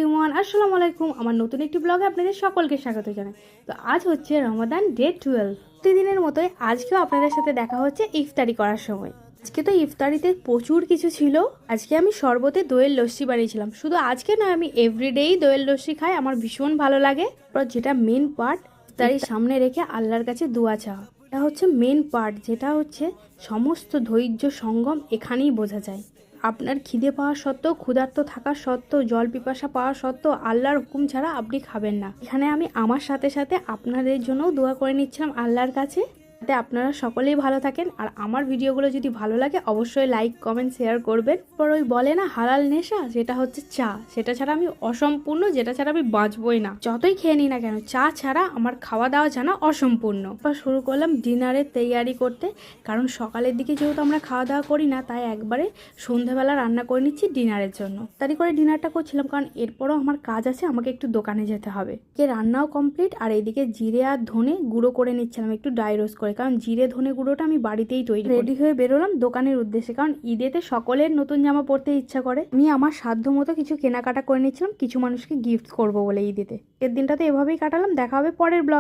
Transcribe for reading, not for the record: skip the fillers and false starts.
Everyone, আসসালামু আলাইকুম। আমার নতুন একটি ব্লগে আপনাদের সকলকে স্বাগত জানাই। তো আজ হচ্ছে রমাদান ডে 12। প্রতিদিনের মতোই আজকেও আপনাদের সাথে দেখা হচ্ছে ইফতারি করার সময়। আজকে তো ইফতারিতে প্রচুর কিছু ছিল। আজকে আমি শরবতে দইয়ের লস্যি বানিয়েছিলাম। শুধু আজকে নয়, আমি এভরিডেই দইয়ের লস্যি খাই, আমার ভীষণ ভালো লাগে। যেটা মেন পার্ট, ইফতারির সামনে রেখে আল্লাহর কাছে দোয়া চাওয়া, এটা হচ্ছে মেন পার্ট, যেটা হচ্ছে সমস্ত ধৈর্য সঙ্গম এখানেই বোঝা যায়। আপনার খিদে পাওয়া সত্ত্বেও, ক্ষুধার্ত থাকা সত্ত্বেও, জল পিপাসা পাওয়া সত্ত্বেও আল্লাহর হুকুম ছাড়া আপনি খাবেন না। এখানে আমি আমার সাথে সাথে আপনাদের জন্যও দোয়া করে নিচ্ছিলাম আল্লাহর কাছে, যাতে আপনারা সকলেই ভালো থাকেন। আর আমার ভিডিওগুলো যদি ভালো লাগে অবশ্যই লাইক কমেন্ট শেয়ার করবেন। পর ওই বলে না হালাল নেশা, যেটা হচ্ছে চা, সেটা ছাড়া আমি অসম্পূর্ণ, যেটা ছাড়া আমি বাঁচবই না। যতই খেয়ে নিই না কেন, চা ছাড়া আমার খাওয়া দাওয়া জানা অসম্পূর্ণ। এবার শুরু করলাম ডিনারের তৈয়ারি করতে, কারণ সকালের দিকে যেহেতু আমরা খাওয়া দাওয়া করি না, তাই একবারে সন্ধ্যাবেলা রান্না করে নিচ্ছি ডিনারের জন্য। তাড়াতাড়ি করে ডিনারটা করছিলাম, কারণ এরপরও আমার কাজ আছে, আমাকে একটু দোকানে যেতে হবে। রান্নাও কমপ্লিট, আর এইদিকে জিরে আর ধনে গুঁড়ো করে নিচ্ছিলাম একটু ড্রাই রোস্ট করে, কারণ জিরে ধনে গুঁড়োটা আমি বাড়িতেই তৈরি। রেডি হয়ে বেরোলাম দোকানের উদ্দেশ্যে, কারণ ঈদেতে সকলের নতুন জামা পরতে ইচ্ছা করে। আমি আমার সাধ্য মতো কিছু কেনাকাটা করে নিচ্ছিলাম, কিছু মানুষকে গিফট করবো বলে ঈদেতে। এর দিনটাতে এভাবেই কাটালাম। দেখা হবে পরের ব্লগ।